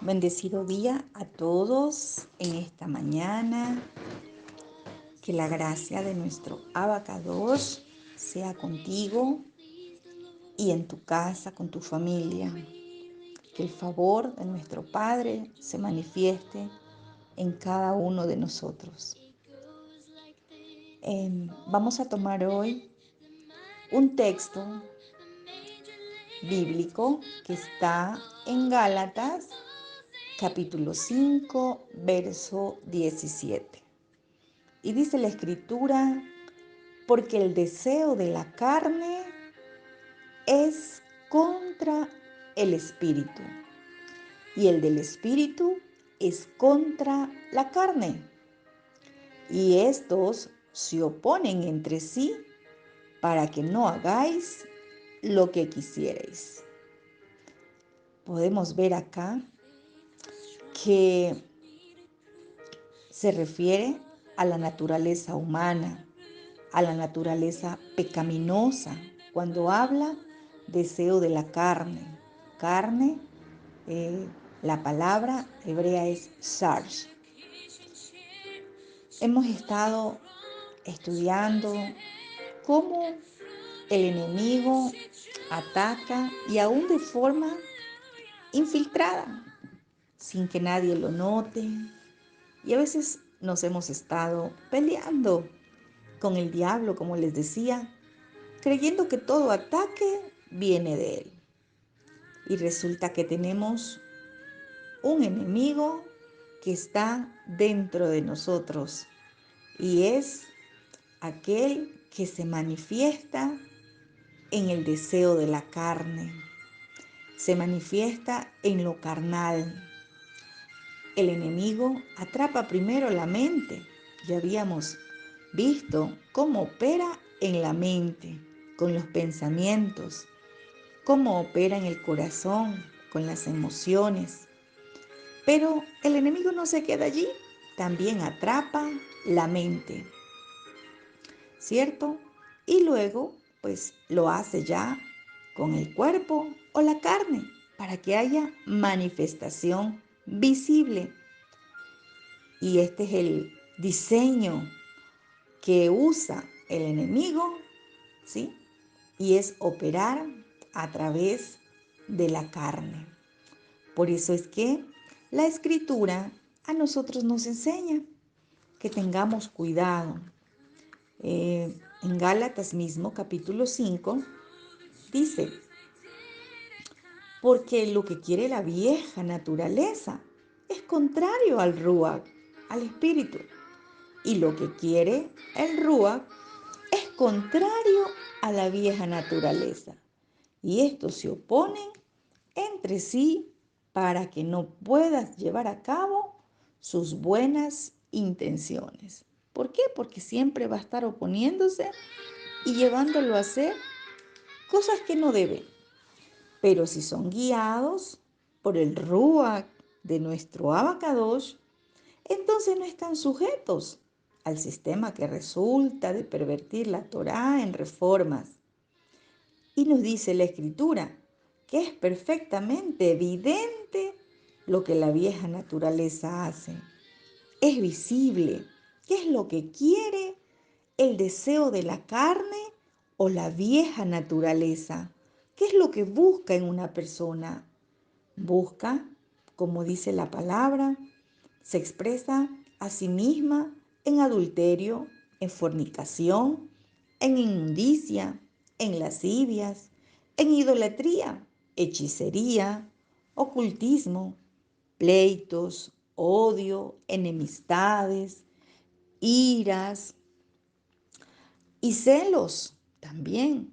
Bendecido día a todos en esta mañana. Que la gracia de nuestro Abacados sea contigo y en tu casa, con tu familia. Que el favor de nuestro Padre se manifieste en cada uno de nosotros. Vamos a tomar hoy un texto bíblico que está en Gálatas, capítulo 5, verso 17. Y dice la Escritura: porque el deseo de la carne es contra el Espíritu, y el del Espíritu es contra la carne. Y estos se oponen entre sí para que no hagáis lo que quisierais. Podemos ver acá que se refiere a la naturaleza humana, a la naturaleza pecaminosa, cuando habla deseo de la carne. Carne, la palabra hebrea es sarj. Hemos estado estudiando cómo el enemigo ataca y aún de forma infiltrada, sin que nadie lo note. Y a veces nos hemos estado peleando con el diablo, como les decía, creyendo que todo ataque viene de él. Y resulta que tenemos un enemigo que está dentro de nosotros y es aquel que se manifiesta en el deseo de la carne, se manifiesta en lo carnal. El enemigo atrapa primero la mente. Ya habíamos visto cómo opera en la mente, con los pensamientos, cómo opera en el corazón, con las emociones. Pero el enemigo no se queda allí, también atrapa la mente, ¿cierto? Y luego, pues lo hace ya con el cuerpo o la carne, para que haya manifestación visible. Y este es el diseño que usa el enemigo, ¿sí? Y es operar a través de la carne. Por eso es que la Escritura a nosotros nos enseña que tengamos cuidado. En Gálatas mismo, capítulo 5, dice: porque lo que quiere la vieja naturaleza es contrario al Ruach, al Espíritu. Y lo que quiere el Ruach es contrario a la vieja naturaleza. Y estos se oponen entre sí para que no puedas llevar a cabo sus buenas intenciones. ¿Por qué? Porque siempre va a estar oponiéndose y llevándolo a hacer cosas que no debe. Pero si son guiados por el Ruach de nuestro Abacadosh, entonces no están sujetos al sistema que resulta de pervertir la Torá en reformas. Y nos dice la Escritura que es perfectamente evidente lo que la vieja naturaleza hace. Es visible. ¿Qué es lo que quiere el deseo de la carne o la vieja naturaleza? ¿Qué es lo que busca en una persona? Busca, como dice la palabra, se expresa a sí misma en adulterio, en fornicación, en inmundicia, en lascivias, en idolatría, hechicería, ocultismo, pleitos, odio, enemistades, iras y celos también.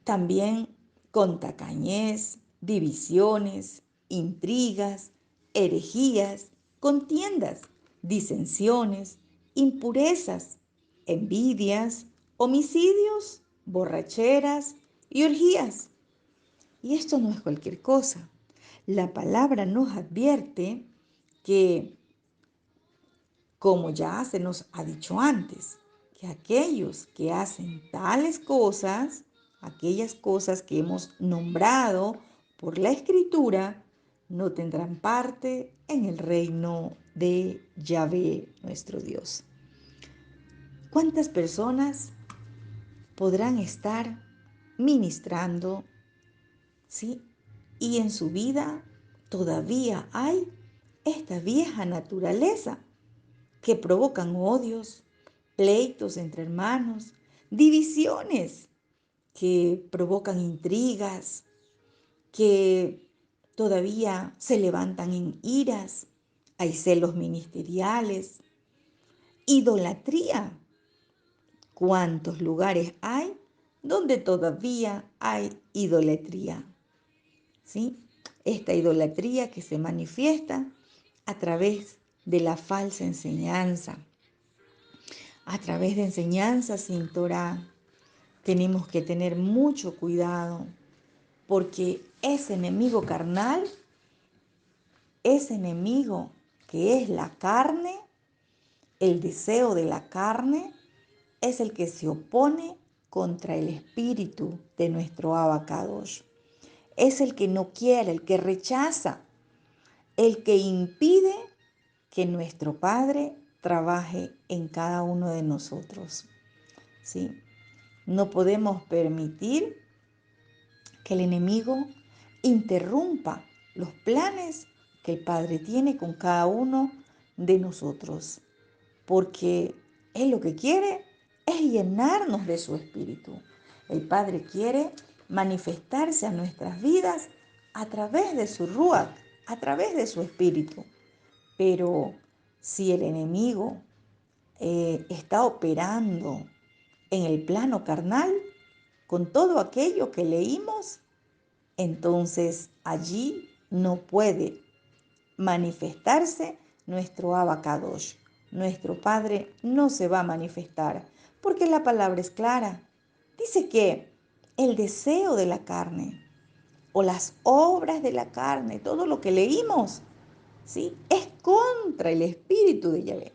También con tacañez, divisiones, intrigas, herejías, contiendas, disensiones, impurezas, envidias, homicidios, borracheras y orgías. Y esto no es cualquier cosa. La palabra nos advierte que, como ya se nos ha dicho antes, que aquellos que hacen tales cosas, aquellas cosas que hemos nombrado por la Escritura, no tendrán parte en el reino de Yahvé, nuestro Dios. ¿Cuántas personas podrán estar ministrando, sí? Y en su vida todavía hay esta vieja naturaleza que provocan odios, pleitos entre hermanos, divisiones que provocan intrigas, que todavía se levantan en iras, hay celos ministeriales, idolatría. ¿Cuántos lugares hay donde todavía hay idolatría? ¿Sí? Esta idolatría que se manifiesta a través de la falsa enseñanza, a través de enseñanzas sin Torah. Tenemos que tener mucho cuidado porque ese enemigo carnal, ese enemigo que es la carne, el deseo de la carne, es el que se opone contra el espíritu de nuestro Abacadosh. Es el que no quiere, el que rechaza, el que impide que nuestro Padre trabaje en cada uno de nosotros. ¿Sí? No podemos permitir que el enemigo interrumpa los planes que el Padre tiene con cada uno de nosotros, porque Él lo que quiere es llenarnos de su espíritu. El Padre quiere manifestarse a nuestras vidas a través de su Ruach, a través de su espíritu. Pero si el enemigo está operando en el plano carnal, con todo aquello que leímos, entonces allí no puede manifestarse nuestro Abacadosh. Nuestro Padre no se va a manifestar, porque la palabra es clara. Dice que el deseo de la carne o las obras de la carne, todo lo que leímos, ¿sí? Es contra el espíritu de Yahvé,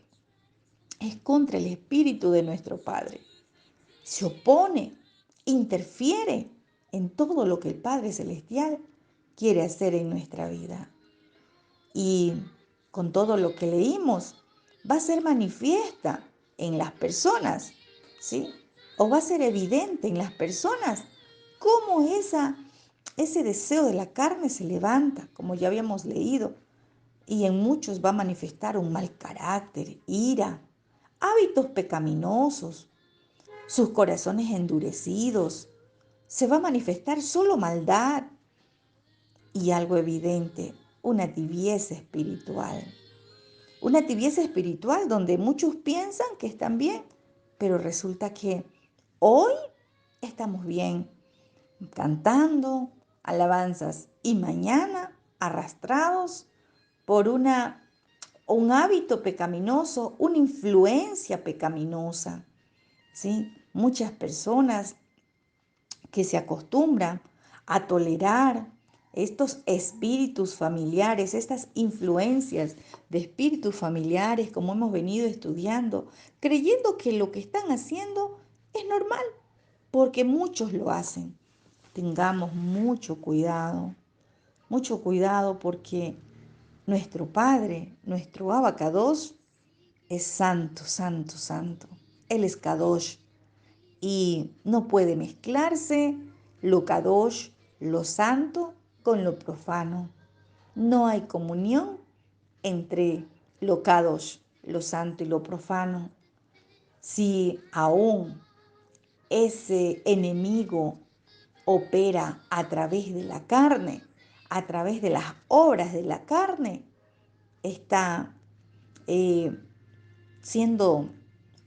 es contra el espíritu de nuestro Padre. Se opone, interfiere en todo lo que el Padre Celestial quiere hacer en nuestra vida. Y con todo lo que leímos, va a ser manifiesta en las personas, ¿sí? O va a ser evidente en las personas cómo ese deseo de la carne se levanta, como ya habíamos leído, y en muchos va a manifestar un mal carácter, ira, hábitos pecaminosos, sus corazones endurecidos. Se va a manifestar solo maldad y algo evidente, una tibieza espiritual. Una tibieza espiritual donde muchos piensan que están bien, pero resulta que hoy estamos bien cantando alabanzas y mañana arrastrados por un hábito pecaminoso, una influencia pecaminosa. ¿Sí? Muchas personas que se acostumbran a tolerar estos espíritus familiares, estas influencias de espíritus familiares, como hemos venido estudiando, creyendo que lo que están haciendo es normal, porque muchos lo hacen. Tengamos mucho cuidado porque nuestro Padre, nuestro Abacados, es santo, santo, santo. Él es Kadosh y no puede mezclarse lo Kadosh, lo santo, con lo profano. No hay comunión entre lo Kadosh, lo santo y lo profano. Si aún ese enemigo opera a través de la carne, a través de las obras de la carne, está eh, siendo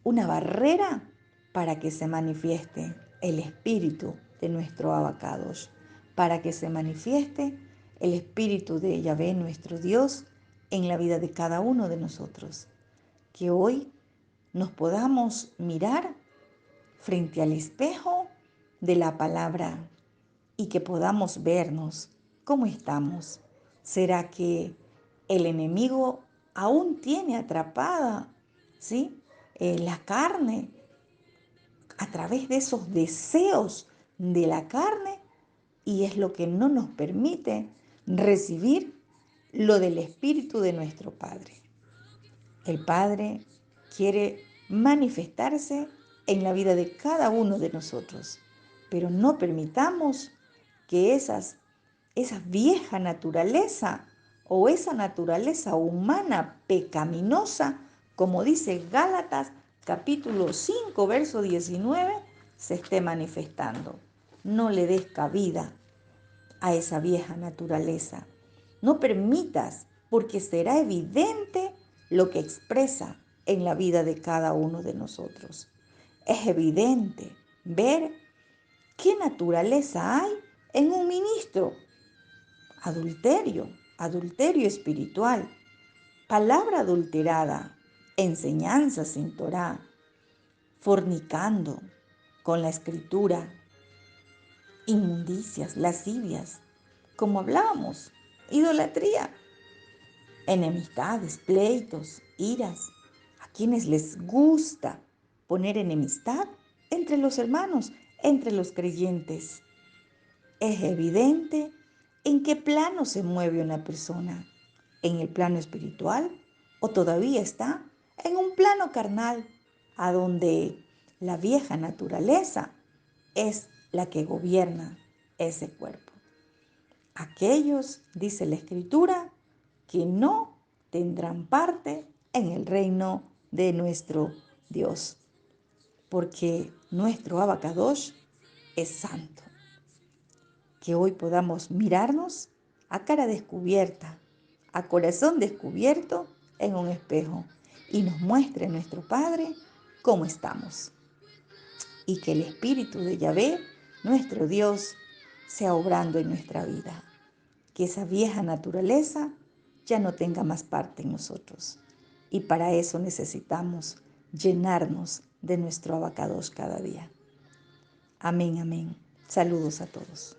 una barrera para que se manifieste el espíritu de nuestro Abacados, para que se manifieste el espíritu de Yahvé, nuestro Dios, en la vida de cada uno de nosotros. Que hoy nos podamos mirar frente al espejo de la palabra y que podamos vernos cómo estamos. ¿Será que el enemigo aún tiene atrapada, ¿sí? La carne a través de esos deseos de la carne y es lo que no nos permite recibir lo del Espíritu de nuestro Padre. El Padre quiere manifestarse en la vida de cada uno de nosotros, pero no permitamos que esa vieja naturaleza o esa naturaleza humana pecaminosa, como dice Gálatas capítulo 5, verso 19, se esté manifestando. No le des cabida a esa vieja naturaleza. No permitas, porque será evidente lo que expresa en la vida de cada uno de nosotros. Es evidente ver qué naturaleza hay en un ministro. Adulterio, adulterio espiritual, palabra adulterada, enseñanza sin Torá, fornicando con la escritura, inmundicias, lascivias, como hablábamos, idolatría, enemistades, pleitos, iras, a quienes les gusta poner enemistad entre los hermanos, entre los creyentes. Es evidente en qué plano se mueve una persona, en el plano espiritual o todavía está en un plano carnal, a donde la vieja naturaleza es la que gobierna ese cuerpo. Aquellos, dice la Escritura, que no tendrán parte en el reino de nuestro Dios, porque nuestro Abacadosh es santo. Que hoy podamos mirarnos a cara descubierta, a corazón descubierto en un espejo y nos muestre nuestro Padre cómo estamos. Y que el Espíritu de Yahvé, nuestro Dios, sea obrando en nuestra vida. Que esa vieja naturaleza ya no tenga más parte en nosotros. Y para eso necesitamos llenarnos de nuestro abacados cada día. Amén, amén. Saludos a todos.